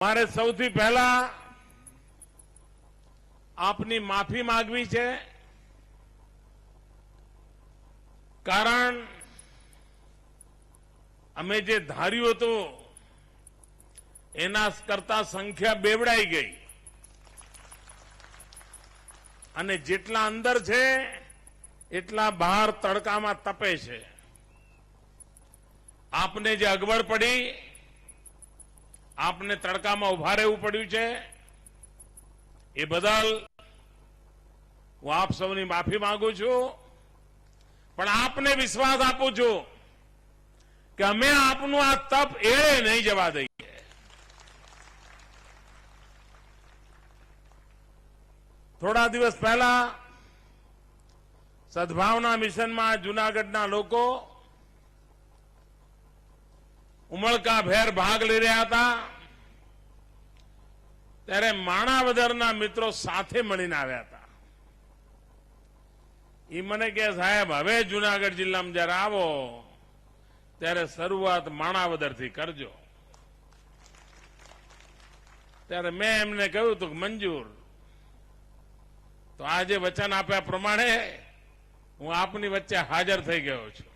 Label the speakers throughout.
Speaker 1: મારે સૌથી પહેલા આપની માફી માંગવી છે, કારણ અમે જે ધાર્યું હતું એના કરતા સંખ્યા બેવડાઈ ગઈ અને જેટલા અંદર છે એટલા બહાર તડકામાં તપે છે. આપને જે અગવડ પડી, આપને તડકામાં ઉભા રહેવું પડ્યું છે, એ બદલ હું આપ સૌની માફી માંગુ છું. પણ આપને વિશ્વાસ આપું છું કે અમે આપનું આ તપ એળે નહીં જવા દઈએ. થોડા દિવસ પહેલા સદભાવના મિશનમાં જૂનાગઢના લોકો ઉમળકાભેર ભાગ લઈ રહ્યા હતા, ત્યારે માણાવદરના મિત્રો સાથે મળીને આવ્યા હતા. એ મને કહે, સાહેબ હવે જૂનાગઢ જિલ્લામાં જયારે આવો ત્યારે શરૂઆત માણાવદરથી કરજો. ત્યારે મેં એમને કહ્યું હતું કે મંજૂર. તો આજે વચન આપ્યા પ્રમાણે હું આપની વચ્ચે હાજર થઈ ગયો છું.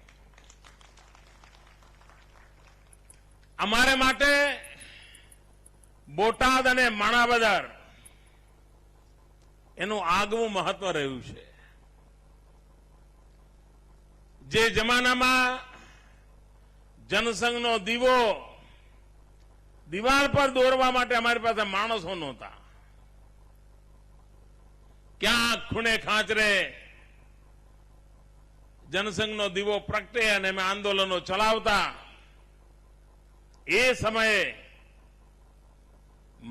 Speaker 1: અમારે માટે બોટાદ અને માણાવદર એનું આગવું મહત્વ રહ્યું છે. જે જમાનામાં જનસંઘનો દીવો દિવાલ પર દોરવા માટે અમારી પાસે માણસો નહોતા, ક્યાંક ખૂણે ખાંચરે જનસંઘનો દીવો પ્રગટે અને અમે આંદોલનો ચલાવતા. એ સમયે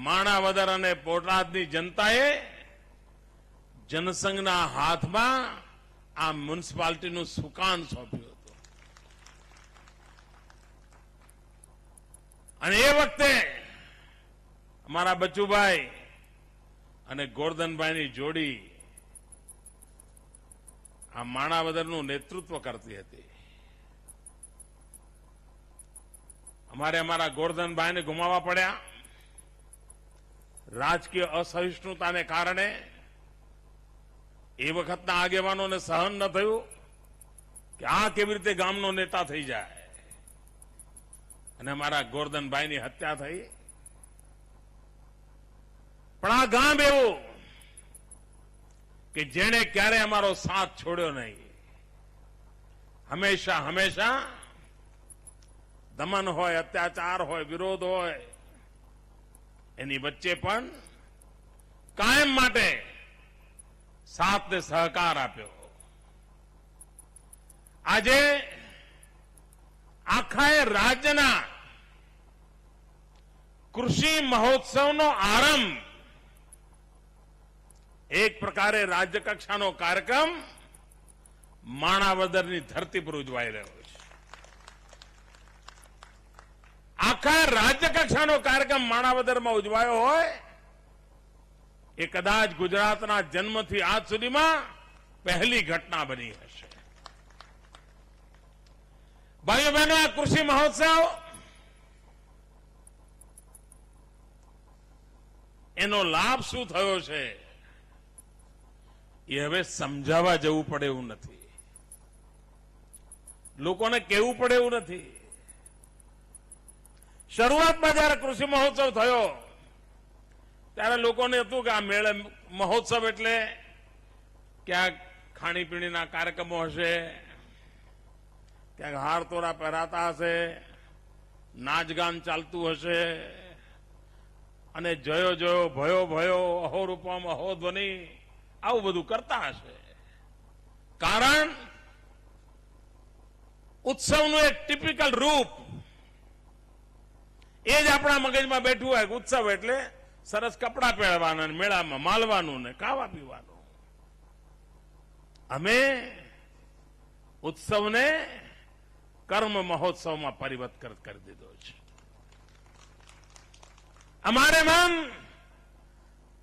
Speaker 1: માણાવદર અને બોટાદની જનતાએ જનસંઘના હાથમાં આ મ્યુનિસિપાલિટીનું સુકાન સોંપ્યું હતું. અને એ વખતે અમારા બચુભાઈ અને ગોરધનભાઈની જોડી આ માણાવદરનું નેતૃત્વ કરતી હતી. અમારે અમારા ગોરધનભાઈને ગુમાવવા પડ્યા રાજકીય અસહિષ્ણુતાને કારણે. એ વખતના આગેવાનોને સહન ન થયું કે આ કેવી રીતે ગામનો નેતા થઈ જાય, અને અમારા ગોરધનભાઈની હત્યા થઈ. પણ આ ગામ એવું કે જેણે ક્યારે અમારો સાથ છોડ્યો નહીં. હંમેશા હંમેશા દમન હોય, અત્યાચાર હોય, વિરોધ હોય, એની વચ્ચે પણ કાયમ માટે સાથને સહકાર આપ્યો. આજે આખા રાજ્યના કૃષિ મહોત્સવનો આરંભ એક પ્રકારે રાજ્ય કક્ષાનો કાર્યક્રમ માણાવદરની ધરતી પર ઉજવાઈ રહ્યો છે. આખા રાજ્ય કક્ષાનો કાર્યક્રમ માણાવદરમાં ઉજવાયો હોય એ કદાચ ગુજરાતના જન્મથી આજ સુધીમાં પહેલી ઘટના બની હશે. ભાઈઓ બહેનો, આ કૃષિ મહોત્સવ એનો લાભ શું થયો છે એ હવે સમજાવવા જવું પડે એવું નથી, લોકોને કહેવું પડે એવું નથી. શરૂઆતમાં જયારે કૃષિ મહોત્સવ થયો ત્યારે લોકોને હતું કે આ મેળે મહોત્સવ એટલે ક્યાંક ખાણીપીણીના કાર્યક્રમો હશે, ક્યાંક હાર તોરા પહેરાતા હશે, નાચગાન ચાલતું હશે, અને જયો જયો ભયો ભયો અહો રૂપમ અહો ધ્વનિ આવું બધું કરતા હશે. કારણ ઉત્સવનું એક ટિપિકલ રૂપ એ જ આપણા મગજમાં બેઠું હોય કે ઉત્સવ એટલે સરસ કપડાં પહેરવાના, મેળામાં માલવાનું ને ખાવા પીવાનું. અમે ઉત્સવને કર્મ મહોત્સવમાં પરિવર્તિત કરી દીધો છે. અમારે મન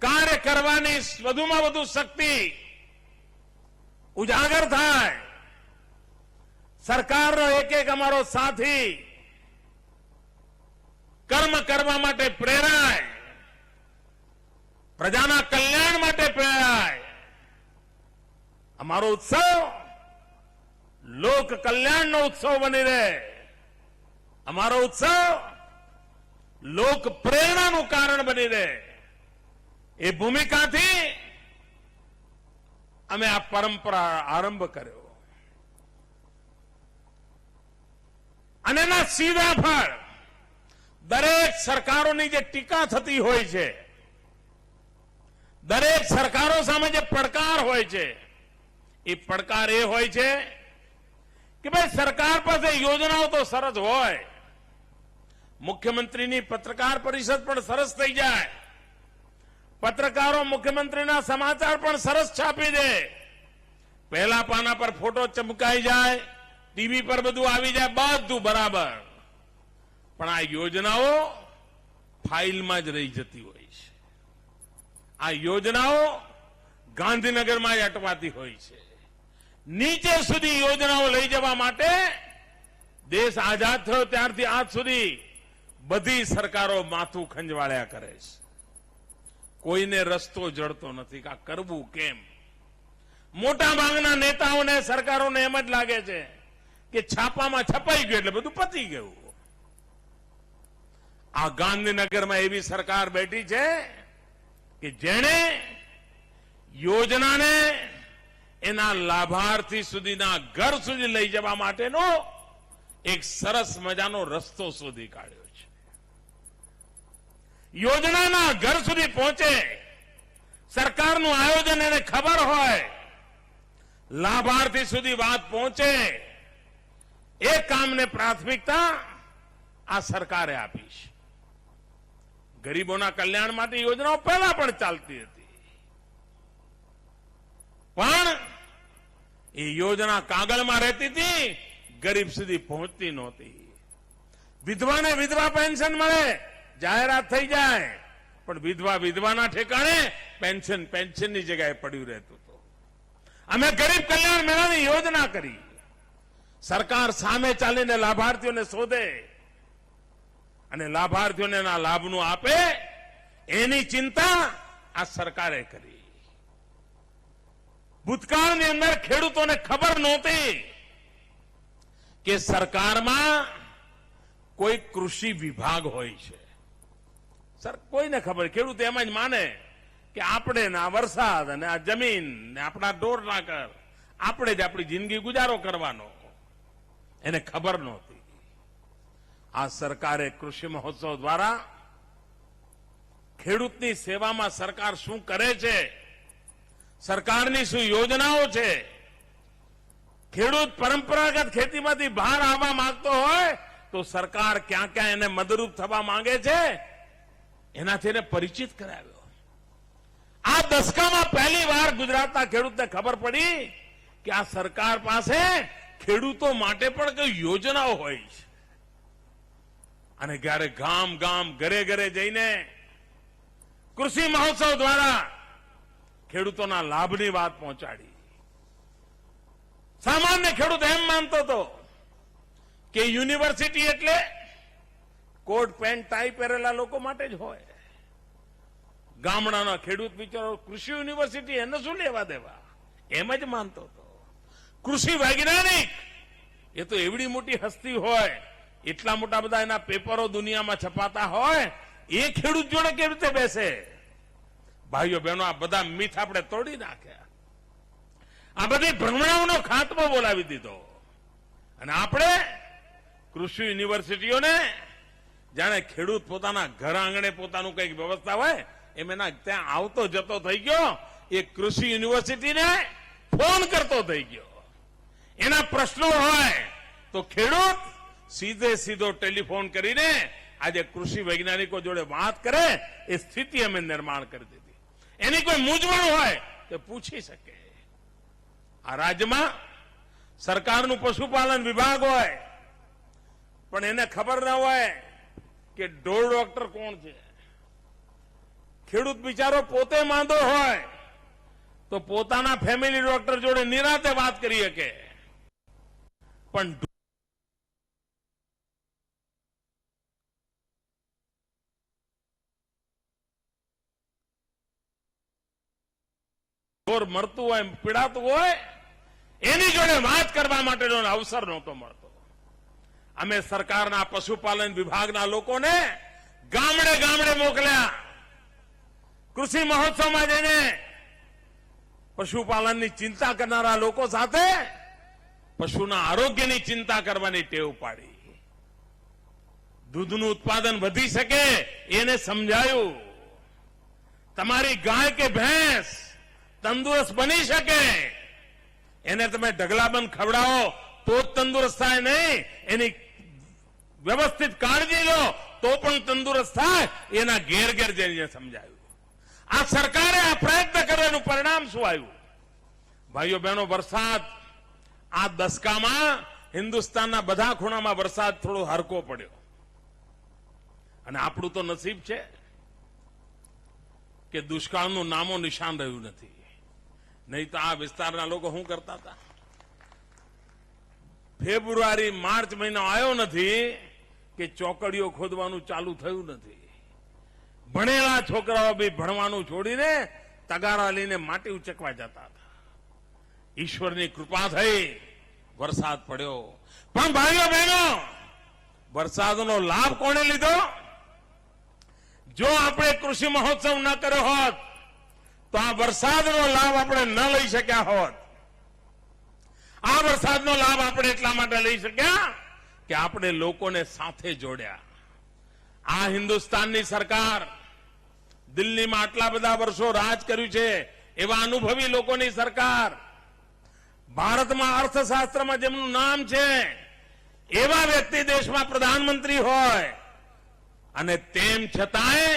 Speaker 1: કાર્ય કરવાની વધુમાં વધુ શક્તિ ઉજાગર થાય. સરકારનો એક એક અમારો સાથી કર્મ કરવા માટે પ્રેરાય, પ્રજાના કલ્યાણ માટે પ્રેરાય. અમારો ઉત્સવ લોક કલ્યાણનો ઉત્સવ બની રહે. અમારો ઉત્સવ લોક પ્રેરણાનું કારણ બની રહે. એ ભૂમિકાથી અમે આ પરંપરા આરંભ કર્યો. અને એના સીધા ફળ દરેક સરકારોની જે ટીકા થતી હોય છે, દરેક સરકારો સામે જે પડકાર હોય છે, એ પડકાર એ હોય છે કે ભાઈ સરકાર પાસે યોજનાઓ તો સરસ હોય, મુખ્યમંત્રીની પત્રકાર પરિષદ પણ સરસ થઈ જાય, પત્રકારો મુખ્યમંત્રીના સમાચાર પણ સરસ છાપી દે, પહેલા પાના પર ફોટો ચમકાઈ જાય, ટીવી પર બધું આવી જાય, બધું બરાબર. પણ આ યોજનાઓ ફાઇલમાં જ રહી જતી હોય છે. આ યોજનાઓ ગાંધીનગરમાં જ અટવાતી હોય છે. નીચે સુધી યોજનાઓ લઈ જવા માટે દેશ આઝાદ થયો ત્યારથી આજ સુધી બધી સરકારો માથું ખંજવાળ્યા કરે છે. કોઈને રસ્તો જડતો નથી કે આ કરવું કેમ. મોટા ભાગના નેતાઓને, સરકારોને એમ જ લાગે છે કે છાપામાં છપાઈ ગયું એટલે બધું પતી ગયું. આ ગાંધીનગરમાં એવી સરકાર બેઠી છે કે જેણે યોજનાને એના લાભાર્થી સુધીના ઘર સુધી લઈ જવા માટેનો એક સરસ મજાનો રસ્તો શોધી કાઢ્યો છે. યોજનાના ઘર સુધી પહોંચે, સરકારનું આયોજન એને ખબર હોય, લાભાર્થી સુધી વાત પહોંચે, એ કામને પ્રાથમિકતા આ સરકારે આપી છે. ગરીબોના કલ્યાણ માટે યોજનાઓ પહેલા પણ ચાલતી હતી, પણ એ યોજના કાગળમાં રહેતી હતી, ગરીબ સુધી પહોંચતી નહોતી. વિધવાને વિધવા પેન્શન મળે, જાહેરાત થઈ જાય, પણ વિધવાના ઠેકાણે પેન્શનની જગ્યાએ પડ્યું રહેતું હતું. અમે ગરીબ કલ્યાણ મેળાની યોજના કરી. સરકાર સામે ચાલીને લાભાર્થીઓને શોધે અને લાભાર્થીઓને એના લાભનું આપે, એની ચિંતા આ સરકારે કરી. ભૂતકાળની અંદર ખેડૂતોને ખબર નહોતી કે સરકારમાં કોઈ કૃષિ વિભાગ હોય છે. કોઈને ખબર, ખેડૂત એમ જ માને કે આપણે ને આ વરસાદ અને આ જમીન ને આપણા ઢોર નાકર, આપણે જ આપણી જિંદગી ગુજારો કરવાનો. એને ખબર નહોતી. આ સરકારે કૃષિ મહોત્સવ દ્વારા ખેડૂતની સેવામાં સરકાર શું કરે છે, સરકારની શું યોજનાઓ છે, ખેડૂત પરંપરાગત ખેતીમાંથી બહાર આવવા માંગતો હોય તો સરકાર ક્યાં ક્યાં એને મદદરૂપ થવા માંગે છે, એનાથી એને પરિચિત કરાવ્યો. આ દશકામાં પહેલી વાર ગુજરાતના ખેડૂતને ખબર પડી કે આ સરકાર પાસે ખેડૂતો માટે પણ કઈ યોજનાઓ હોય છે. અને જ્યારે ગામ ગામ, ઘરે ઘરે જઈને કૃષિ મહોત્સવ દ્વારા ખેડૂતોના લાભની વાત પહોંચાડી. સામાન્ય ખેડૂત એમ માનતો હતો કે યુનિવર્સિટી એટલે કોટ પેન્ટ ટાઈ પહેરેલા લોકો માટે જ હોય. ગામડાના ખેડૂત બિચારો કૃષિ યુનિવર્સિટી એને શું લેવા દેવા, એમ જ માનતો હતો. કૃષિ વૈજ્ઞાનિક એ તો એવડી મોટી હસ્તી હોય, એટલા મોટા બધા એના પેપરો દુનિયામાં છપાતા હોય, એ ખેડૂત જોડે કેવી રીતે બેસે? ભાઈઓ બહેનો, આ બધા મિથ આપણે તોડી નાખ્યા. આ બધી ભ્રમણાઓનો ખાતમો બોલાવી દીધો. અને આપણે કૃષિ યુનિવર્સિટીઓને જાણે ખેડૂત પોતાના ઘર આંગણે પોતાનું કંઈક વ્યવસ્થા હોય એમ એના ત્યાં આવતો જતો થઈ ગયો. એ કૃષિ યુનિવર્સિટીને ફોન કરતો થઈ ગયો. એના પ્રશ્નો હોય તો ખેડૂત સીધો ટેલિફોન કરીને આજે કૃષિ વૈજ્ઞાનિકો જોડે વાત કરે, એ સ્થિતિ અમે નિર્માણ કરી દીધી. એની કોઈ મૂંઝવણ હોય તો પૂછી શકે. આ રાજ્યમાં સરકારનું પશુપાલન વિભાગ હોય, પણ એને ખબર ન હોય કે ઢોર ડોક્ટર કોણ છે. ખેડૂત બિચારો પોતે માંદો હોય તો પોતાના ફેમિલી ડોક્ટર જોડે નિરાતે વાત કરી શકે, પણ ઢોર મરતું હોય પીડાતું હોય એની જોડે વાત કરવા માટેનો અવસર નહોતો મળતો. અમે સરકારના પશુપાલન વિભાગના લોકોને ગામડે ગામડે મોકલ્યા. કૃષિ મહોત્સવમાં જઈને પશુપાલનની ચિંતા કરનારા લોકો સાથે પશુના આરોગ્યની ચિંતા કરવાની ટેવ પાડી. દૂધનું ઉત્પાદન વધી શકે એને સમજાયું. તમારી ગાય કે ભેંસ તંદુરસ્ત બની શકે એને તમે ઢગલાબંધ ખવડાવો તો જ તંદુરસ્ત થાય નહીં, એની વ્યવસ્થિત કાળજી લો તો પણ તંદુરસ્ત થાય. એના ઘેર ઘેર જઈને સમજાયું. આ સરકારે આ પ્રયત્ન કરવાનું પરિણામ શું આવ્યું? ભાઈઓ બહેનો, વરસાદ આ દશકામાં હિન્દુસ્તાનના બધા ખૂણામાં વરસાદ થોડો હરકો પડ્યો. અને આપણું તો નસીબ છે કે દુષ્કાળનું નામો નિશાન રહ્યું નથી. નહીં તો આ વિસ્તારના લોકો શું કરતા હતા? ફેબ્રુઆરી માર્ચ મહિનો આવ્યો નથી કે ચોકડીઓ ખોદવાનું ચાલુ થયું નથી. ભણેલા છોકરાઓ બી ભણવાનું છોડીને તગારા લઈને માટી ઉચકવા જતા હતા. ઈશ્વરની કૃપા થઈ, વરસાદ પડ્યો. પણ ભાઈઓ બહેનો, વરસાદનો લાભ કોણે લીધો? જો આપણે કૃષિ મહોત્સવ ન કર્યો હોત તો આ વરસાદનો લાભ આપણે ન લઈ શક્યા હોત. આ વરસાદનો લાભ આપણે એટલા માટે લઈ શક્યા કે આપણે લોકોને સાથે જોડ્યા. આ હિન્દુસ્તાનની સરકાર, દિલ્હીમાં આટલા બધા વર્ષો રાજ કર્યું છે એવા અનુભવી લોકોની સરકાર, ભારતમાં અર્થશાસ્ત્રમાં જેમનું નામ છે એવા વ્યક્તિ દેશમાં પ્રધાનમંત્રી હોય અને તેમ છતાંય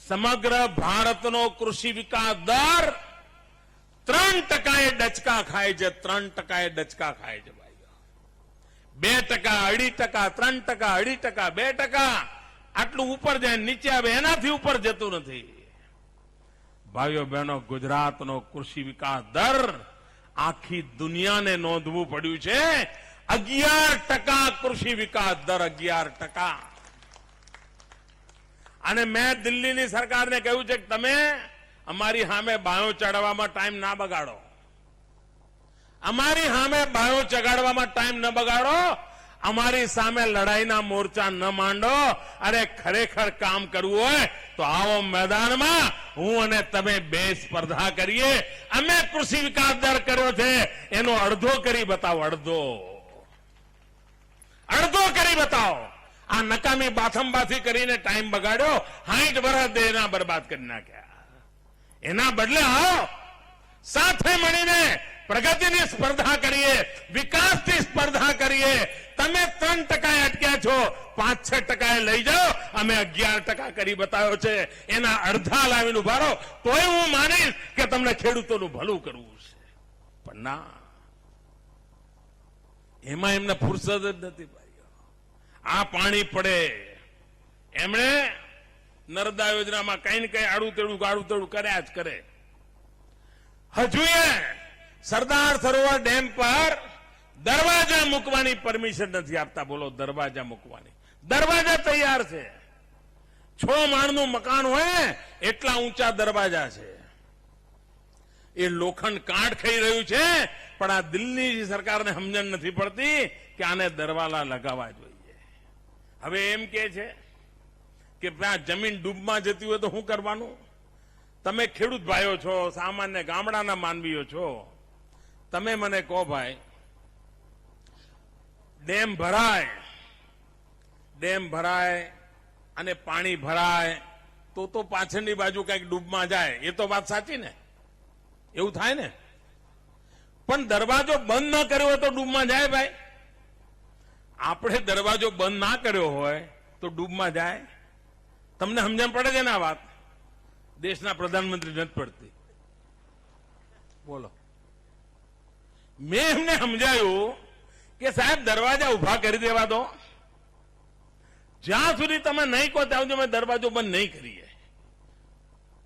Speaker 1: સમગ્ર ભારતનો કૃષિ વિકાસ દર 3% ડચકા ખાય છે. 3% ડચકા ખાય છે ભાઈઓ. 2%, 2.5%, 3%, 2.5%, 2%, આટલું ઉપર જાય, નીચે આવે એનાથી ઉપર જતું નથી. ભાઈઓ બહેનો, ગુજરાતનો કૃષિ વિકાસ દર આખી દુનિયાને નોંધવું પડ્યું છે. 11% કૃષિ વિકાસ દર, 11%. અને મેં દિલ્હીની સરકારને કહ્યું છે કે તમે અમારી સામે બાયો ચડાવવામાં ટાઈમ ના બગાડો. અમારી સામે બાયો ચગાડવામાં ટાઈમ ન બગાડો. અમારી સામે લડાઈના મોરચા ન માંડો. અરે ખરેખર કામ કરવું હોય તો આવો મેદાનમાં હું અને તમે બે સ્પર્ધા કરીએ. અમે કૃષિ વિકાસ દર કર્યો છે એનો અડધો કરી બતાવો. અડધો કરી બતાવો. આ નકામી બાથંબાથી કરીને ટાઈમ બગાડ્યો. 60 વર્ષ દેના બરબાદ કરી નાખ્યા. એના બદલે આવો સાથે મળીને પ્રગતિની સ્પર્ધા કરીએ, વિકાસની સ્પર્ધા કરીએ. તમે 3% અટક્યા છો, 5-6% લઈ જાઓ. અમે 11% કરી બતાવ્યો છે. એના અડધા લાવીને ઉભા રહો તોય હું માનીશ કે તમને ખેડૂતોનું ભલું કરવું છે. પણ ના, એમાં એમને ફુરસદ જ નથી ભાઈઓ. આ પાણી પડે એમણે નર્મદા યોજનામાં કઈ ને કઈ આડું તેડું કર્યા જ કરે. હજુ સરદાર સરોવર ડેમ પર દરવાજા મૂકવાની પરમિશન નથી આપતા. બોલો, દરવાજા મૂકવાની. દરવાજા તૈયાર છે. 6 માળનું મકાન હોય એટલા ઊંચા દરવાજા છે. એ લોખંડ કાટ ખાઈ રહ્યું છે. પણ આ દિલ્હી સરકારને સમજણ નથી પડતી કે આને દરવાજા લગાવવા જોઈએ. હવે એમ કે છે કે જમીન ડૂબમાં જતી હોય તો શું કરવાનું? તમે ખેડૂત ભાઈઓ છો, સામાન્ય ગામડાના માનવીઓ છો, તમે મને કહો ભાઈ, ડેમ ભરાય અને પાણી ભરાય તો પાછળની બાજુ કઈક ડૂબમાં જાય. એ તો વાત સાચી ને? એવું થાય ને? પણ દરવાજો બંધ ન કર્યો હોય તો ડૂબમાં જાય ભાઈ? આપણે દરવાજો બંધ ના કર્યો હોય તો ડૂબમાં જાય? તમને સમજણ પડે છે ને આ વાત? દેશના પ્રધાનમંત્રી નથી પડતી. બોલો. મેં એમને સમજાયું કે સાહેબ દરવાજા ઉભા કરી દેવા દો. જ્યાં સુધી તમે નહીં કહો ત્યાં સુધી અમે દરવાજો બંધ નહીં કરીએ.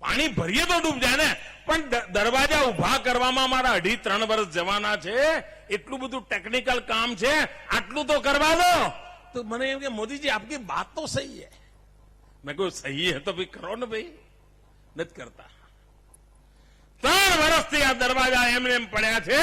Speaker 1: પાણી ભરીએ તો ડૂબ જાય ને. પણ દરવાજા ઉભા કરવામાં મારા 2.5-3 વર્ષ જવાના છે. એટલું બધું ટેકનિકલ કામ છે. આટલું તો કરવા દો. તો મને એમ કે મોદીજી આપકી બાત તો સહી है. મેં કહ્યું સહી है તો ભાઈ કરો ને ભાઈ. નથી કરતા. 3 વર્ષથી આ દરવાજા એમને એમ પડ્યા છે.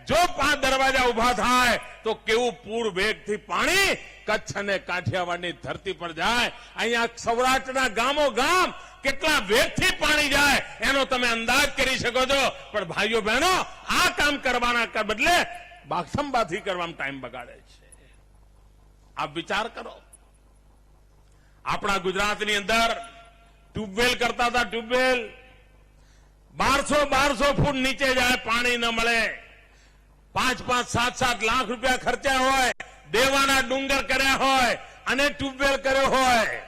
Speaker 1: જો 5 દરવાજા ઉભા થાય તો કેવું પૂર વેગથી પાણી કચ્છ અને કાઠિયાવાડની ધરતી પર જાય. અહીંયા સૌરાષ્ટ્રના ગામો ગામ કેટલા વેગથી પાણી જાય એનો તમે અંદાજ કરી શકો છો. પણ ભાઈઓ બહેનો, આ કામ કરવાના બદલે બાગસંબાથી કરવામાં ટાઈમ બગાડે છે. આપ વિચાર કરો, આપણા ગુજરાતની અંદર ટ્યુબવેલ કરતા હતા. ટ્યુબવેલ 1200 ફૂટ નીચે જાય, પાણી ન મળે. 5-5, 7-7 લાખ રૂપિયા ખર્ચ્યા હોય, દેવાના ડુંગર કર્યા હોય અને ટ્યુબવેલ કર્યો હોય,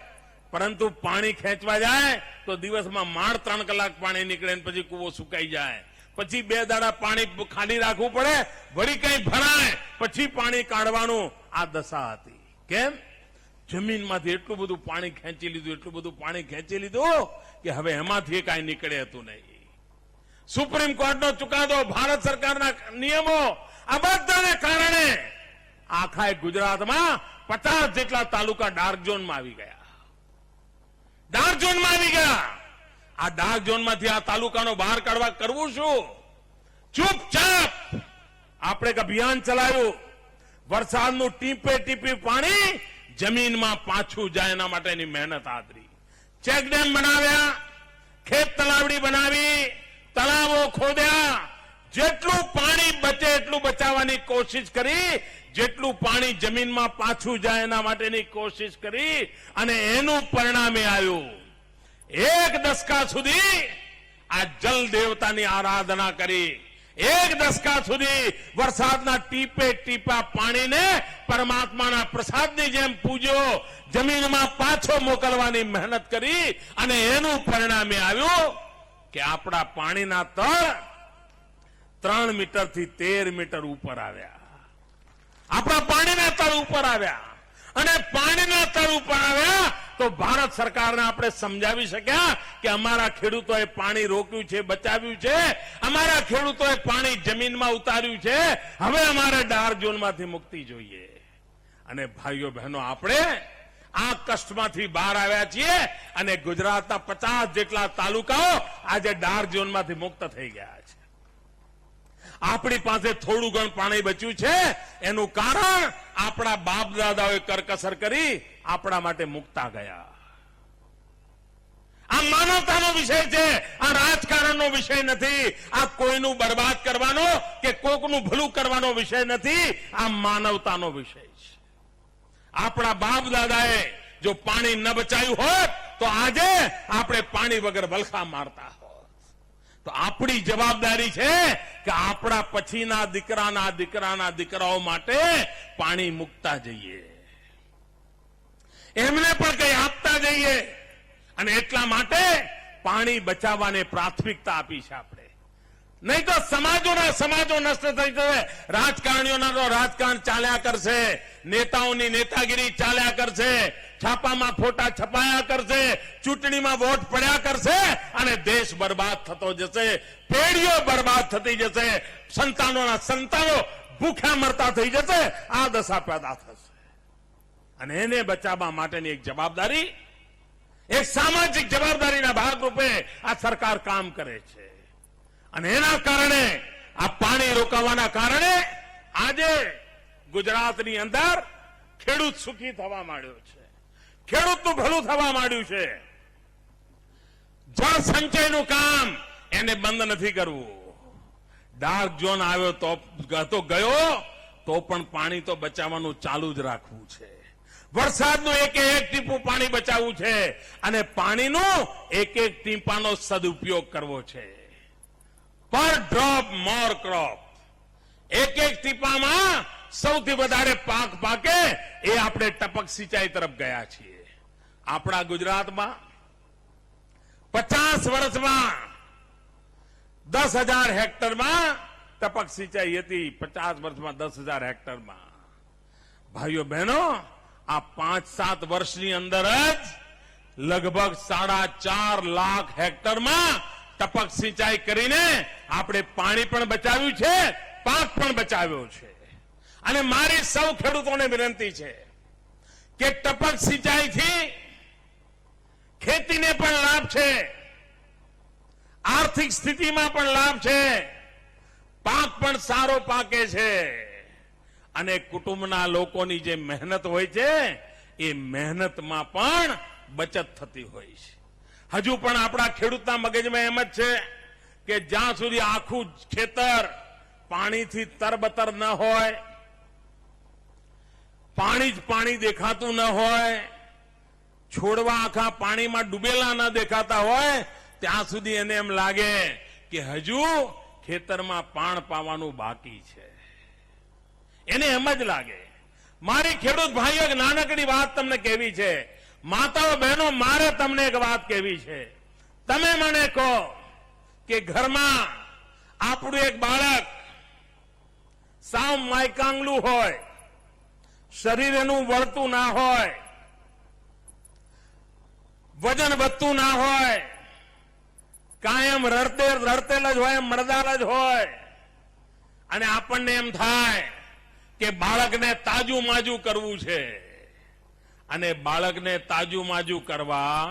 Speaker 1: પરંતુ પાણી ખેંચવા જાય તો દિવસમાં માંડ 3 કલાક પાણી નીકળે ને પછી કૂવો સુકાઈ જાય. પછી 2 દાડા પાણી ખાલી રાખવું પડે, વળી કઈ ભરાય, પછી પાણી કાઢવાનું. આ દશા હતી. કેમ? જમીનમાંથી એટલું બધું પાણી ખેંચી લીધું, એટલું બધું પાણી ખેંચી લીધું કે હવે એમાંથી કાંઈ નીકળે હતું નહીં. સુપ્રીમ કોર્ટનો ચુકાદો, ભારત સરકારના નિયમો, આ બધાને કારણે આખા ગુજરાતમાં 50 જેટલા તાલુકા ડાર્ક ઝોનમાં આવી ગયા. ડાર્ક ઝોનમાં આવી ગયા. આ ડાર્ક ઝોનમાંથી આ તાલુકાનો બહાર કાઢવા કરવું શું? ચૂપચાપ આપણે એક અભિયાન ચલાવ્યું. વરસાદનું ટીપે ટીપી પાણી જમીનમાં પાછું જાય એના માટેની મહેનત આદરી. ચેકડેમ બનાવ્યા, ખેત તલાવડી બનાવી, તળાવો ખોદ્યા, જેટલું પાણી બચે એટલું બચાવવાની કોશિશ કરી, જેટલું પાણી જમીનમાં પાછું જાય એના માટેની કોશિશ કરી અને એનું પરિણામે આવ્યું. 1 દશકા સુધી આ જલ દેવતાની આરાધના કરી, 1 દશકા સુધી વરસાદના ટીપે ટીપા પાણીને પરમાત્માના પ્રસાદની જેમ પૂજ્યો, જમીનમાં પાછો મોકલવાની મહેનત કરી અને એનું પરિણામે આવ્યું કે આપણા પાણીના તળ 3 મીટરથી 13 મીટર ઉપર આવ્યા. આપણા પાણીના તળ ઉપર આવ્યા અને પાણીના તળ ઉપર આવ્યા તો ભારત સરકારને આપણે સમજાવી શક્યા કે અમારા ખેડૂતોએ પાણી રોક્યું છે, બચાવ્યું છે, અમારા ખેડૂતોએ પાણી જમીનમાં ઉતાર્યું છે, હવે અમારે ડાર્ક ઝોનમાંથી મુક્તિ જોઈએ. અને ભાઈઓ બહેનો, આપણે આ કષ્ટમાંથી બહાર આવ્યા છીએ અને ગુજરાતના 50 જેટલા તાલુકાઓ આજે ડાર્ક ઝોનમાંથી મુક્ત થઈ ગયા છે. આપણી પાસે થોડું ઘણું પાણી બચ્યું છે, એનું કારણ આપણા બાપ દાદાઓએ કરકસર કરી આપણા માટે મુકતા ગયા. આ માનવતાનો વિષય છે, આ રાજકારણનો વિષય નથી, આ કોઈનું બરબાદ કરવાનો કે કોકનું ભલું કરવાનો વિષય નથી, આ માનવતાનો વિષય છે. આપણા બાપ દાદાએ જો પાણી ન બચાવ્યું હોત તો આજે આપણે પાણી વગર વલખા મારતા હોત. તો આપણી જવાબદારી છે કે આપણા પછીના દીકરાઓ માટે પાણી મૂકતા જઈએ, એમને પણ કંઈ આપતા જઈએ. અને એટલા માટે પાણી બચાવવાને પ્રાથમિકતા આપી છે આપણે. નહીં તો સમાજો નષ્ટ થઈ જશે. રાજકારણીઓના તો રાજકારણ ચાલ્યા કરશે, નેતાઓની નેતાગીરી ચાલ્યા કરશે, છાપામાં ફોટા છપાયા કરશે, ચૂંટણીમાં વોટ પડ્યા કરશે અને દેશ બરબાદ થતો જશે, પેઢીઓ બરબાદ થતી જશે, સંતાનો ભૂખ્યા મરતા થઈ જશે. આ દશા પેદા થશે. અને એને બચાવવા માટેની એક જવાબદારી, એક સામાજિક જવાબદારીના ભાગરૂપે આ સરકાર કામ કરે છે. અને એના કારણે આ પાણી રોકાવાના કારણે આજે ગુજરાતની અંદર ખેડૂત સુખી થવા માંડ્યો છે, ખેડૂતનું ભલું થવા માંડ્યું છે. જળ સંચયનું કામ એને બંધ નથી કરવું. ડાર્ક ઝોન આવ્યો તો ગયો તો પણ પાણી તો બચાવવાનું ચાલુ જ રાખવું છે. વરસાદનું એક ટીપું પાણી બચાવવું છે અને પાણીનું એક ટીપાનો સદુપયોગ કરવો છે. પર ડ્રોપ મોર ક્રોપ. એક ટીપામાં સૌથી વધારે પાક પાકે એ આપણે ટપક સિંચાઈ તરફ ગયા છીએ. આપણા ગુજરાતમાં 50 વર્ષમાં 10,000 હેક્ટરમાં ટપક સિંચાઈ હતી. 50 વર્ષમાં 10,000 હેક્ટરમાં. ભાઈઓ બહેનો, આ 5-7 વર્ષની અંદર જ લગભગ 4.5 લાખ હેક્ટરમાં ટપક સિંચાઈ કરીને આપણે પાણી પણ બચાવ્યું છે, પાક પણ બચાવ્યો છે. અને મારી સૌ ખેડૂતોને વિનંતી છે કે ટપક સિંચાઈથી ખેતીને પણ લાભ છે. આર્થિક સ્થિતિમાં પણ લાભ છે, પાક પણ સારો પાકે છે અને કુટુંબના લોકોની જે મહેનત હોય છે એ મહેનતમાં પણ બચત થતી હોય છે. હજુ પણ આપણા ખેડૂતના મગજમાં એમ જ છે કે જ્યાં સુધી આખું ખેતર પાણીથી તરબતર ન હોય, પાણી જ પાણી દેખાતું ન હોય, છોડવા આખા પાણીમાં ડૂબેલા ન દેખાતા હોય, ત્યાં સુધી એને એમ લાગે કે હજુ ખેતરમાં પાણ પાવાનું બાકી છે. એને એમ જ લાગે. મારી ખેડૂત ભાઈઓ એક નાનકડી વાત તમને કહેવી છે. માતાઓ બહેનો, મારે તમને એક વાત કહેવી છે. તમે મને કહો કે ઘરમાં આપણું એક બાળક સાવ માયકાંગલું હોય, શરીર એનું વળતું ના હોય, વજન વધતું ના હોય, કાયમ રડતેલ જ હોય, મરદાલ જ હોય, અને આપણને એમ થાય કે બાળકને તાજુ માજુ કરવું છે. અને બાળકને તાજુ માજુ કરવા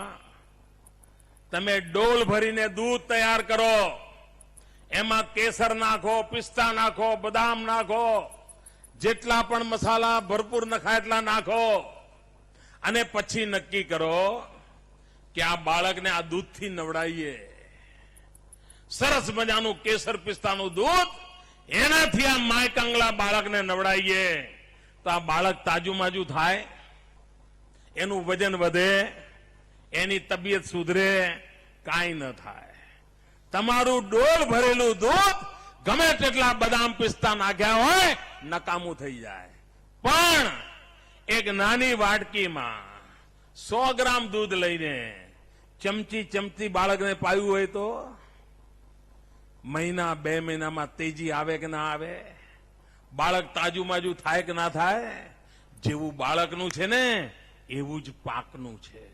Speaker 1: તમે ડોલ ભરીને દૂધ તૈયાર કરો, એમાં કેસર નાખો, પિસ્તા નાખો, બદામ નાખો, જેટલા પણ મસાલા ભરપૂર નખાય એટલા નાખો, અને પછી નક્કી કરો કે આ બાળકને આ દૂધથી નવડાવીએ. સરસ મજાનું કેસર પિસ્તાનું દૂધ, એનાથી આ માયકાંગલા બાળકને નવડાવીએ તો આ બાળક તાજુમાજુ થાય, એનું વજન વધે, એની તબિયત સુધરે, કાંઈ ન થાય. તમારું ડોલ ભરેલું દૂધ ગમે તેટલા બદામ પિસ્તા નાખ્યા હોય નકામું થઈ જાય. પણ એક નાની વાટકીમાં 100 ગ્રામ દૂધ લઈને ચમચી બાળકને પાયું હોય તો મહિના 2 મહિનામાં તેજી આવે કે ના આવે? બાળક તાજુમાજુ થાય કે ના થાય? જેવું બાળકનું છે ને એવું જ પાકનું છે.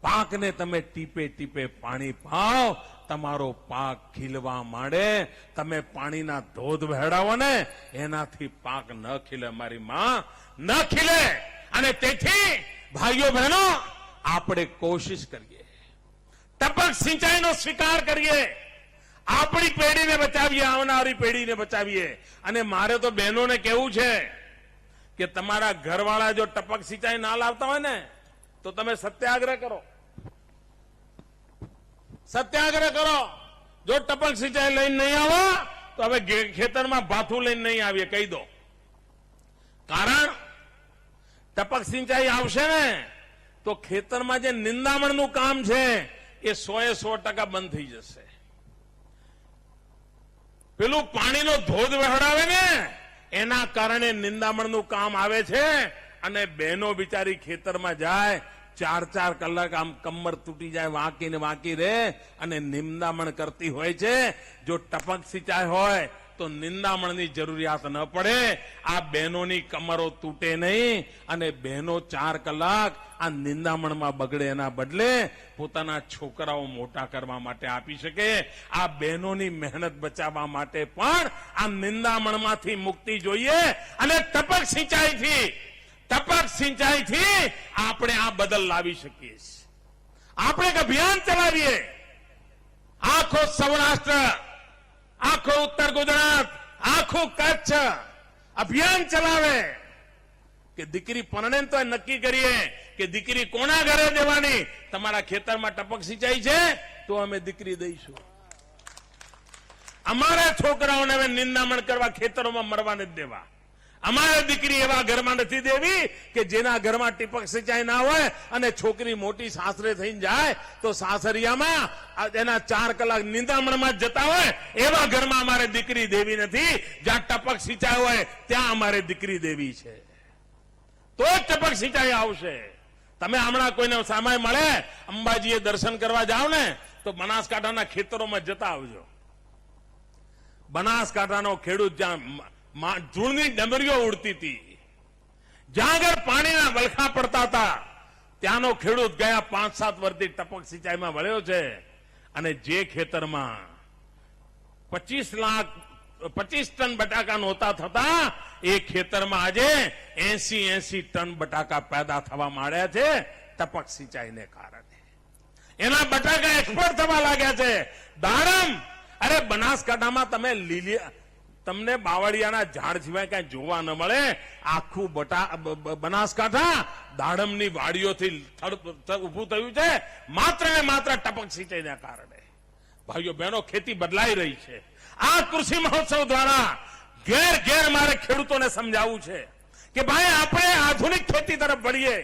Speaker 1: પાકને તમે ટીપે ટીપે પાણી પાઓ, તમારો પાક ખીલવા માંડે. તમે પાણીના ધોધ વહેડાવો ને, એનાથી પાક ન ખીલે મારી માં, ન ખીલે. અને તેથી ભાઈઓ બહેનો, આપણે કોશિશ કરીએ, ટપક સિંચાઈનો સ્વીકાર કરીએ, આપણી પેઢીને બચાવીએ, આવનારી પેઢીને બચાવીએ. અને મારે તો બહેનોને કહેવું છે કે તમારા ઘરવાળા જો ટપક સિંચાઈ ના લાવતા હોય ને તો તમે સત્યાગ્રહ કરો, સત્યાગ્રહ કરો. જો ટપક સિંચાઈ લઈને નહીં આવો તો હવે ખેતરમાં ભાથું લઈને નહીં આવીએ, કહી દો. કારણ ટપક સિંચાઈ આવશે ને તો ખેતરમાં જે નિંદામણનું કામ છે એ 100% બંધ થઈ જશે. પેલું પાણીનો ધોધ વહેડાવે ને એના કારણે નિંદામણનું કામ આવે છે. અને બહેનો બિચારી ખેતરમાં જાય, 4-4 કલાક આમ કમર તૂટી જાય, વાંકીને વાંકી રહે અને નિંદામણ કરતી હોય છે. જો ટપક સિંચાઈ હોય તો નિંદામણની જરૂરિયાત ન પડે, આ બહેનોની કમરો તૂટે નહીં અને બહેનો 4 કલાક આ નિંદામણમાં બગડે એના બદલે પોતાના છોકરાઓ મોટા કરવા માટે આપી શકે. આ બહેનોની મહેનત બચાવવા માટે પણ આ નિંદામણમાંથી મુક્તિ જોઈએ. અને ટપક સિંચાઈથી આપણે આ બદલ લાવી શકીએ છીએ. આપણે એક અભિયાન ચલાવીએ, આખો સૌરાષ્ટ્ર, આખો ઉત્તર ગુજરાત, આખું કચ્છ અભિયાન ચલાવે કે દીકરી પરણે તો નક્કી કરીએ કે દીકરી કોના ઘરે દેવાની. તમારા ખેતરમાં ટપક સિંચાઈ છે તો અમે દીકરી દઈશું. અમારા છોકરાઓને હવે નિંદામણ કરવા ખેતરોમાં મરવા નથી દેવા. અમારે દીકરી એવા ઘરમાં નથી દેવી કે જેના ઘરમાં ટપક સિંચાઈ ના હોય અને છોકરી મોટી સાસરે થઈને જાય તો સાસરિયામાં એના 4 કલાક નિંદામણમાં જતા હોય, એવા ઘરમાં અમારે દીકરી દેવી નથી. જ્યાં ટપક સિંચાઈ હોય ત્યાં અમારે દીકરી દેવી છે. તો જ ટપક સિંચાઈ આવશે. તમે હમણાં કોઈને સમય મળે અંબાજીએ દર્શન કરવા જાઓ ને તો બનાસકાંઠાના ખેતરોમાં જતા આવજો. બનાસકાંઠાનો ખેડૂત જ્યાં ધૂળની ડમરીઓ ઉડતી હતી, જ્યાં આગળ પાણીના વલખા પડતા હતા, ત્યાંનો ખેડૂત ગયા 5-7 વર્ષથી ટપક સિંચાઈમાં વળ્યો છે. અને જે ખેતરમાં 25 ટન બટાકા નહોતા થતા, એ ખેતરમાં આજે 80 ટન બટાકા પેદા થવા માંડ્યા છે ટપક સિંચાઈને કારણે. એના બટાકા એક નિષ્ફળ થવા લાગ્યા છે. દાડમ, અરે બનાસકાંઠામાં તમે તમને બાવળિયાના ઝાડ સિવાય કઈ જોવા ન મળે. આખું બનાસકાંઠા દાડમની વાડીઓથી ઉભું થયું છે, માત્ર ને માત્ર ટપક સિંચાઈના કારણે. ભાઈઓ બહેનો, ખેતી બદલાઈ રહી છે. આ કૃષિ મહોત્સવ દ્વારા ઘેર ઘેર મારે ખેડૂતોને સમજાવવું છે કે ભાઈ આપણે આધુનિક ખેતી તરફ વળીએ,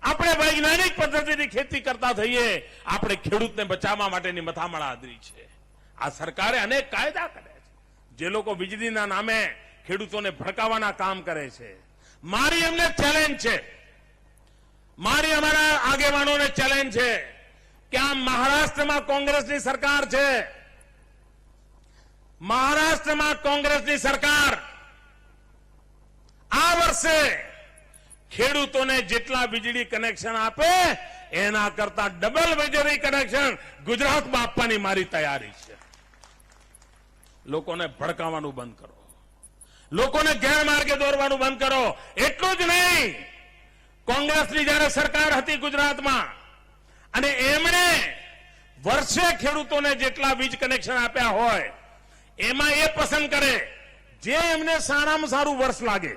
Speaker 1: આપણે વૈજ્ઞાનિક પદ્ધતિથી ખેતી કરતા થઈએ. આપણે ખેડૂતને બચાવવા માટેની મથામણ આદરી છે. આ સરકારે અનેક કાયદા કર્યા છે. જે લોકો વીજળીના નામે ખેડૂતોને ભડકાવાના કામ કરે છે, મારી એમને ચેલેન્જ છે, મારી અમારા આગેવાનોને ચેલેન્જ છે કે આ મહારાષ્ટ્રમાં કોંગ્રેસની સરકાર છે. મહારાષ્ટ્રમાં કોંગ્રેસની સરકાર આ વર્ષે ખેડૂતોને જેટલા વીજળી કનેક્શન આપે એના કરતા ડબલ વીજળી કનેક્શન ગુજરાતમાં આપવાની મારી તૈયારી છે. લોકોને ભડકાવવાનું બંધ કરો, લોકોને ગેરમાર્ગે દોરવાનું બંધ કરો. એટલું જ નહીં, કોંગ્રેસની જયારે સરકાર હતી ગુજરાતમાં અને એમણે વર્ષે ખેડૂતોને જેટલા વીજ કનેક્શન આપ્યા હોય એમાં એ પસંદ કરે જે એમને સારામાં સારું વર્ષ લાગે.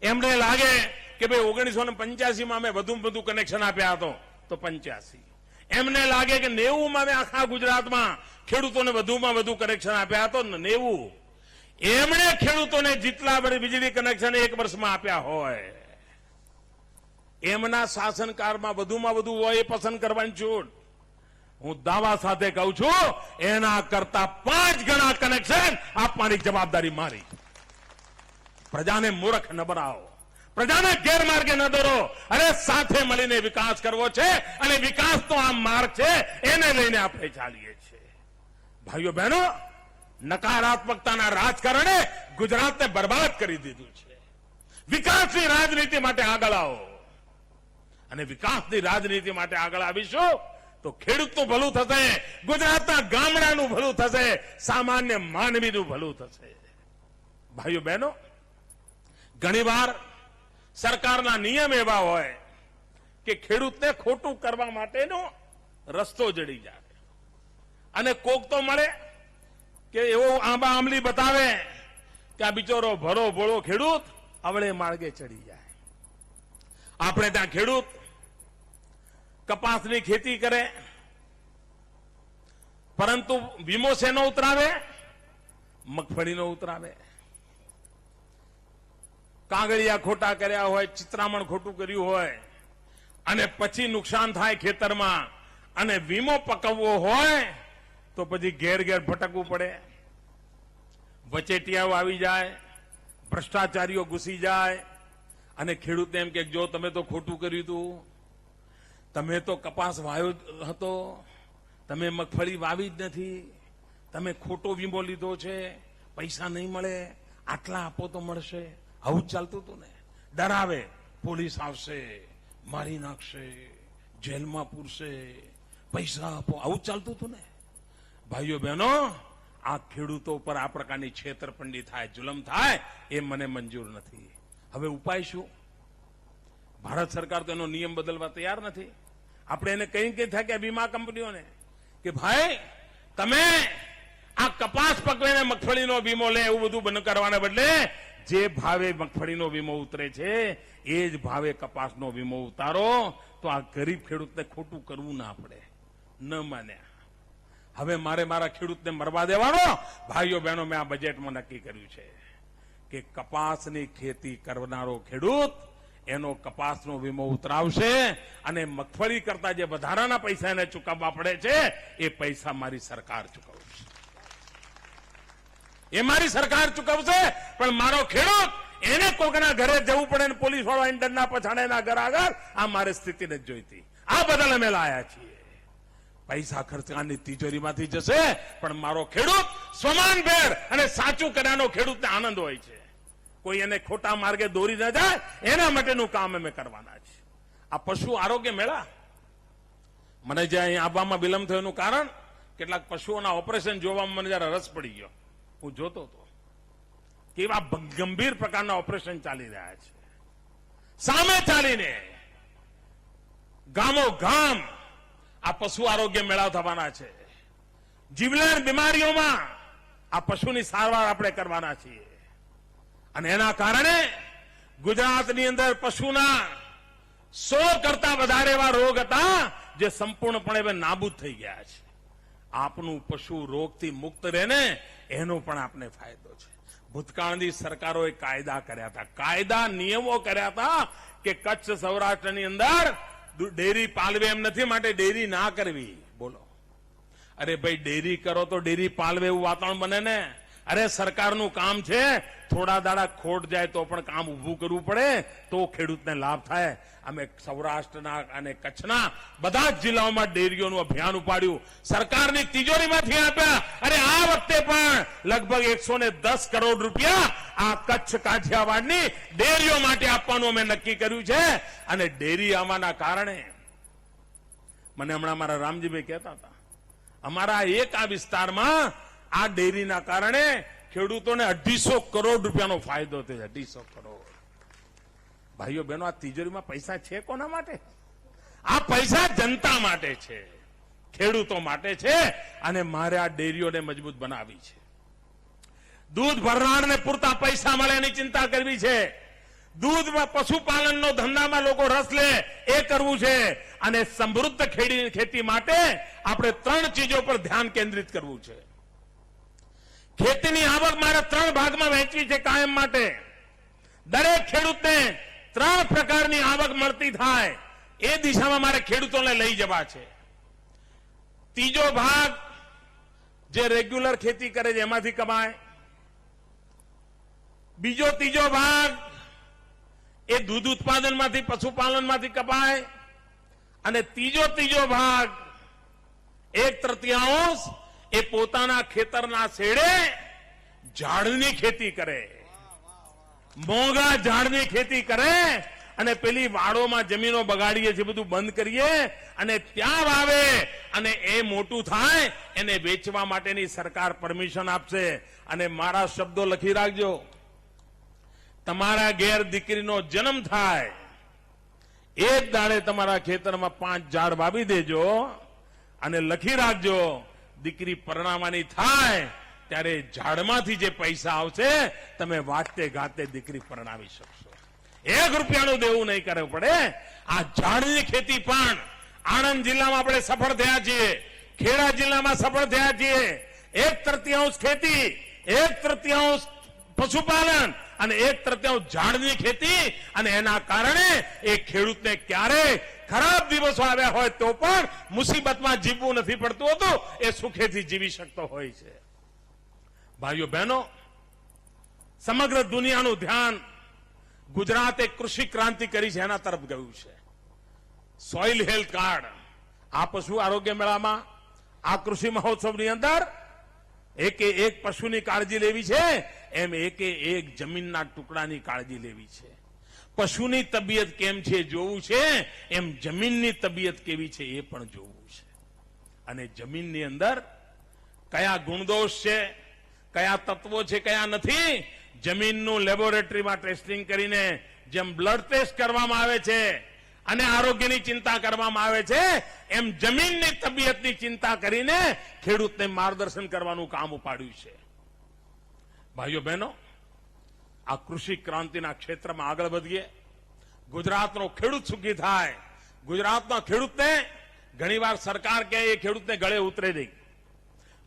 Speaker 1: એમને લાગે કે ભાઈ 1985માં અમે વધુમાં વધુ કનેક્શન આપ્યા હતો તો 85. એમને લાગે કે 90માં અમે આખા ગુજરાતમાં ખેડૂતોને વધુમાં વધુ કનેક્શન આપ્યા હતો 90. એમણે ખેડૂતોને જેટલા વીજળી કનેક્શન એક વર્ષમાં આપ્યા હોય એમના શાસનકાળમાં વધુમાં વધુ હોય એ પસંદ કરવાની છૂટ. હું દાવા સાથે કહું છું એના કરતા 5 ગણા કનેક્શન આપવાની જવાબદારી મારી. પ્રજાને મૂર્ખ ન બનાવો, પ્રજાને ગેરમાર્ગે ન દોરો. અરે સાથે મળીને વિકાસ કરવો છે અને વિકાસનો આ માર્ગ છે, એને લઈને આપણે ચાલીએ છીએ. ભાઈઓ બહેનો, નકારાત્મકતાના રાજકારણે ગુજરાતને બરબાદ કરી દીધું છે. વિકાસની રાજનીતિ માટે આગળ આવો અને વિકાસની રાજનીતિ માટે આગળ આવીશું તો ખેડૂતનું ભલું થશે, ગુજરાતના ગામડાનું ભલું થશે, સામાન્ય માનવીનું ભલું થશે. ભાઈઓ બહેનો, ઘણીવાર સરકારના નિયમ એવા હોય કે ખેડૂતને ખોટું કરવા માટેનો રસ્તો જડી જાય અને કોક તો મળે કે એવો આંબા આંબલી બતાવે કે આ બિચારો ભલો ભોળો ખેડૂત અવળે માર્ગે ચડી જાય. આપણે ત્યાં ખેડૂત કપાસની ખેતી કરે પરંતુ વીમો શેનો ઉતરાવે? મગફળીનો ઉતરાવે. કાગળિયા ખોટા કર્યા હોય, ચિત્રામણ ખોટું કર્યું હોય અને પછી નુકસાન થાય ખેતરમાં અને વીમો પકવવો હોય તો પછી ઘેર ઘેર ભટકવું પડે. વચેટિયાઓ આવી જાય, ભ્રષ્ટાચારીઓ ઘૂસી જાય અને ખેડૂતને એમ કે જો તમે તો ખોટું કર્યું હતું, તમે તો કપાસ વાયો હતો, તમે મગફળી વાવી જ નથી, તમે ખોટો વીમો લીધો છે, પૈસા નહીં મળે, આટલા આપો તો મળશે. આવું જ ચાલતું હતું ને. ડરાવે, પોલીસ આવશે, મારી નાખશે, જેલમાં પૂરશે, પૈસા આપો, આવું જ ચાલતું હતું ને. ભાઈઓ બહેનો, આ ખેડૂતો પર આ પ્રકારની છેતરપિંડી થાય, જુલમ થાય, એ મને મંજૂર નથી. હવે ઉપાય શું? ભારત સરકાર તો એનો નિયમ બદલવા તૈયાર નથી. આપણે એને કઈ થાય કે વીમા કંપનીઓને કે ભાઈ તમે આ કપાસ પકવીને મગફળીનો વીમો લે એવું બધું બંધ કરવાના બદલે જે ભાવે મગફળીનો વીમો ઉતરે છે એ જ ભાવે કપાસનો વીમો ઉતારો તો આ ગરીબ ખેડૂતને ખોટું કરવું ના પડે. ન માન્યા. હવે મારે મારા ખેડૂતને મરવા દેવાનો? ભાઈઓ બહેનો, મેં આ બજેટમાં નક્કી કર્યું છે કે કપાસની ખેતી કરનારો ખેડૂત એનો કપાસનો વીમો ઉતરાવશે અને મગફળી કરતા જે વધારાના પૈસા એને ચૂકવવા પડે છે એ પૈસા મારી સરકાર ચૂકવશે. એ મારી સરકાર ચૂકવશે. પણ મારો ખેડૂત એને કોકના ઘરે જવું પડે ને પોલીસ વાળો ઇન્ડરના પછાડેના ઘર આગળ, આ મારી સ્થિતિ નથી જોઈતી. આ બદલ અમે લાયા છીએ. પૈસા ખર્ચવાની તિજોરીમાંથી જશે પણ મારો ખેડૂત સ્વમાનભેર અને સાચું કર્યાનો ખેડૂતને આનંદ હોય છે. કોઈ એને ખોટા માર્ગે દોરી ન જાય એના માટેનું કામ અમે કરવાના છે. આ પશુ આરોગ્ય મેળા મને જે અહીં આવવામાં વિલંબ થયો એનું કારણ કેટલાક પશુઓના ઓપરેશન જોવામાં મને જરા રસ પડી ગયો. હું જોતો હતો કેવા ગંભીર પ્રકારના ઓપરેશન ચાલી રહ્યા છે. સામે ચાલીને ગામો ગામ આ પશુ આરોગ્ય મેળા થવાના છે. જીવલેણ બીમારીઓમાં આ પશુની સારવાર આપણે કરવાના છીએ. અને એના કારણે ગુજરાતની અંદર પશુના 100 કરતા વધારે એવા રોગ હતા જે સંપૂર્ણપણે હવે નાબૂદ થઈ ગયા છે. આપનું પશુ રોગથી મુક્ત રહે ને એનો પણ આપને ફાયદો છે. ભૂતકાળની સરકારોએ કાયદા કર્યા હતા, કાયદા નિયમો કર્યા હતા કે કચ્છ સૌરાષ્ટ્રની અંદર ડેરી પાલવે એમ નથી, માટે ડેરી ના કરવી. બોલો, અરે ભાઈ ડેરી કરો તો ડેરી પાલવે એવું વાતાવરણ બને ને. અરે સરકારનું કામ છે, થોડા દાડા ખોટ જાય તો પણ કામ ઉભું કરવું પડે તો ખેડૂતને લાભ થાય. અમે સૌરાષ્ટ્રના અને કચ્છના બધા જ જિલ્લાઓમાં ડેરીઓનું અભિયાન ઉપાડ્યું, સરકારની તિજોરીમાંથી આપ્યા. અરે આ વખતે પણ લગભગ 110 કરોડ રૂપિયા આ કચ્છ કાઠિયાવાડની ડેરીઓ માટે આપવાનું અમે નક્કી કર્યું છે. અને ડેરી આવવાના કારણે મને હમણાં મારા રામજીભાઈ કહેતા હતા, અમારા એક આ વિસ્તારમાં આ ડેરીના કારણે ખેડૂતોને 250 કરોડ રૂપિયાનો ફાયદો થયો. 250 કરોડ. ભાઈઓ બહેનો, આ તિજોરીમાં પૈસા છે કોના માટે? આ પૈસા જનતા માટે છે, ખેડૂતો માટે છે. અને મારે આ ડેરીઓને મજબૂત બનાવી છે. દૂધ ભરનારને પૂરતા પૈસા મળે એની ચિંતા કરવી છે. દૂધમાં પશુપાલનનો ધંધામાં લોકો રસ લે એ કરવું છે. અને સમૃદ્ધ ખેતી માટે આપણે 3 ચીજો પર ધ્યાન કેન્દ્રિત કરવું છે. ખેતીની આવક મારે 3 ભાગમાં વહેંચવી છે કાયમ માટે. દરેક ખેડૂતને 3 પ્રકારની આવક મળતી થાય એ દિશામાં મારે ખેડૂતોને લઈ જવા છે. ત્રીજો ભાગ જે રેગ્યુલર ખેતી કરે છે એમાંથી કમાય. ત્રીજો ભાગ એ દૂધ ઉત્પાદનમાંથી, પશુપાલનમાંથી કપાય. અને ત્રીજો ભાગ 1/3 એ પોતાના ખેતરના શેડે ઝાડની ખેતી કરે, મોંઘા ઝાડની ખેતી કરે. અને પેલી વાડોમાં જમીનો બગાડીએ છીએ બધું બંધ કરીએ અને ત્યાં વાવે અને એ મોટું થાય એને વેચવા માટેની સરકાર પરમિશન આપશે. અને મારા શબ્દો લખી રાખજો, તમારા ઘેર દીકરીનો જન્મ થાય એ જ દાડે તમારા ખેતરમાં 5 ઝાડ વાવી દેજો અને લખી રાખજો, દીકરી પરણાવવાની થાય ત્યારે ઝાડમાંથી જે પૈસા આવશે તમે વાતે ગાતે દીકરી પરણાવી શકશો. 1 રૂપિયાનું દેવું નહીં કરવું પડે. આ ઝાડની ખેતી પણ આણંદ જિલ્લામાં આપણે સફળ થયા છીએ, ખેડા જિલ્લામાં સફળ થયા છીએ. 1/3 ખેતી, 1/3 પશુપાલન અને 1/3 ઝાડની ખેતી. અને એના કારણે એ ખેડૂતને ક્યારે ખરાબ દિવસો આવ્યા હોય તો પણ મુસીબતમાં જીવવું નથી પડતું હતું, એ સુખેથી જીવી શકતો હોય છે. ભાઈઓ બહેનો, સમગ્ર દુનિયાનું ધ્યાન ગુજરાતે કૃષિ ક્રાંતિ કરી છે એના તરફ ગયું છે. સોઇલ હેલ્થ કાર્ડ આ પશુ આરોગ્ય મેળામાં, આ કૃષિ મહોત્સવની અંદર એકે એક પશુની કાળજી લેવી છે, એમ એકે એક જમીનના ટુકડાની કાળજી લેવી છે. પશુની તબિયત કેમ છે જોવું છે, એમ જમીનની તબિયત કેવી છે એ પણ જોવું છે. અને જમીનની અંદર કયા ગુણદોષ છે, કયા તત્વો છે, કયા નથી, જમીનનું લેબોરેટરીમાં ટેસ્ટિંગ કરીને જેમ બ્લડ ટેસ્ટ કરવામાં આવે છે અને આરોગ્યની ચિંતા કરવામાં આવે છે, એમ જમીનની તબિયતની ચિંતા કરીને ખેડૂતને માર્ગદર્શન કરવાનું કામ ઉપાડ્યું છે. ભાઈઓ બહેનો, આ કૃષિ ક્રાંતિના ક્ષેત્રમાં આગળ વધીએ. ગુજરાતનો ખેડૂત સુખી થાય. ગુજરાતના ખેડૂતને ઘણીવાર સરકાર કહે એ ખેડૂતને ગળે ઉતરે નહીં,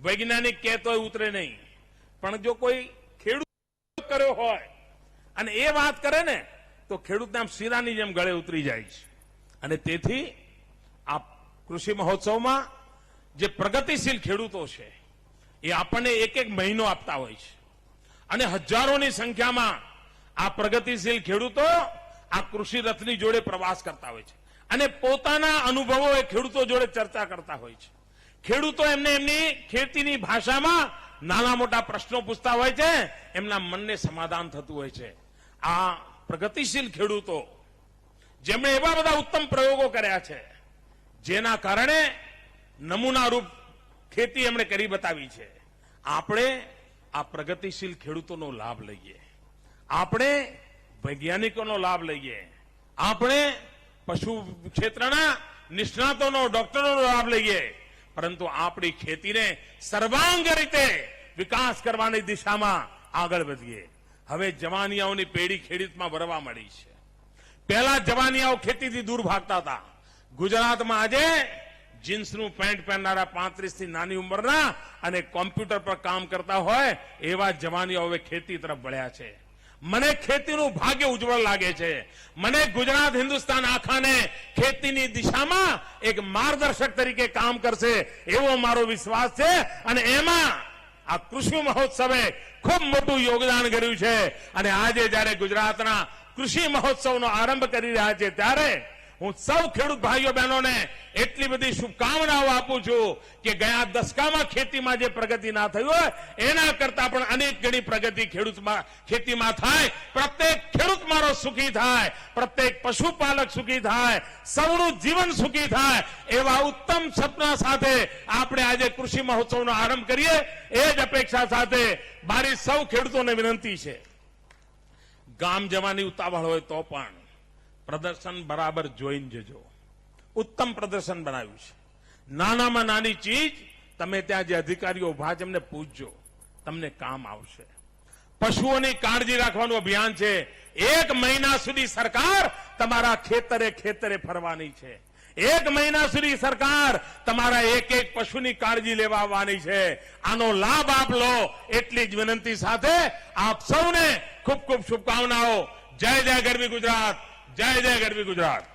Speaker 1: વૈજ્ઞાનિક કહે તોય ઉતરે નહીં. પણ જો કોઈ ખેડૂત કર્યો હોય અને એ વાત કરે ને તો ખેડૂતને આમ શીરાની જેમ ગળે ઉતરી જાય છે. અને તેથી આ કૃષિ મહોત્સવમાં જે પ્રગતિશીલ ખેડૂતો છે એ આપણને 1 મહિનો આપતા હોય છે. અને હજારોની સંખ્યામાં આ પ્રગતિશીલ ખેડૂતો આ કૃષિ રથની જોડે પ્રવાસ કરતા હોય છે અને પોતાના અનુભવો એ ખેડૂતો જોડે ચર્ચા કરતા હોય છે. ખેડૂતો એમને એમની ખેતીની ભાષામાં નાના મોટા પ્રશ્નો પૂછતા હોય છે, એમના મનને સમાધાન થતું હોય છે. આ પ્રગતિશીલ ખેડૂતો જેમણે એવા બધા ઉત્તમ પ્રયોગો કર્યા છે જેના કારણે નમૂનારૂપ ખેતી એમણે કરી બતાવી છે. આપણે આ પ્રગતિશીલ ખેડૂતોનો લાભ લઈએ, આપણે વૈજ્ઞાનિકોનો લાભ લઈએ, આપણે પશુ ક્ષેત્રના નિષ્ણાતોનો ડોક્ટરોનો લાભ લઈએ, પરંતુ આપણી ખેતીને સર્વાંગ રીતે વિકાસ કરવાની દિશામાં આગળ વધીએ. હવે જવાનિયાઓની પેઢી ખેડૂતમાં ભરવા મળી છે. પહેલા જવાનિયાઓ ખેતીથી દૂર ભાગતા હતા. ગુજરાતમાં આજે જીન્સનું પેન્ટ પહેરનારા 35 થી નાની ઉંમરના અને કોમ્પ્યુટર પર કામ કરતા હોય એવા જવાનિયાઓ હવે ખેતી તરફ વળ્યા છે. મને ખેતીનું ભાગ્ય ઉજ્જવળ લાગે છે. મને ગુજરાત હિન્દુસ્તાન આખાને ખેતીની દિશામાં એક માર્ગદર્શક તરીકે કામ કરશે એવો મારો વિશ્વાસ છે. અને એમાં આ કૃષિ મહોત્સવે ખૂબ મોટું યોગદાન કર્યું છે. અને આજે જ્યારે ગુજરાતના કૃષિ મહોત્સવનો આરંભ કરી રહ્યા છે ત્યારે હું સૌ ખેડૂત ભાઈઓ બહેનોને એટલી બધી શુભકામનાઓ આપું છું કે ગયા દશકામાં ખેતીમાં જે પ્રગતિ ના થઈ હોય એના કરતા પણ અનેક ગણી પ્રગતિ ખેતીમાં થાય. પ્રત્યેક ખેડૂત મારો સુખી થાય, પ્રત્યેક પશુપાલક સુખી થાય, સૌનું જીવન સુખી થાય એવા ઉત્તમ સપના સાથે આપણે આજે કૃષિ મહોત્સવનો આરંભ કરીએ. એ જ અપેક્ષા સાથે મારી સૌ ખેડૂતોને વિનંતી છે, ગામ જવાની ઉતાવળ હોય તો પણ પ્રદર્શન બરાબર જોઈને જજો. ઉત્તમ પ્રદર્શન બનાવ્યું છે. નાનામાં નાની ચીજ તમે ત્યાં જે અધિકારીઓ ઉભા છે એમને પૂછજો, તમને કામ આવશે. પશુઓની કાળજી રાખવાનું અભિયાન છે. 1 મહિના સુધી સરકાર તમારા ખેતરે ખેતરે ફરવાની છે. 1 મહિના સુધી સરકાર તમારા એક એક પશુની કાળજી લેવા આવવાની છે. આનો લાભ આપ લો એટલી જ વિનંતી સાથે આપ સૌને ખૂબ ખૂબ શુભકામનાઓ. જય જય ગરવી ગુજરાત, જય જય ગરવી ગુજરાત.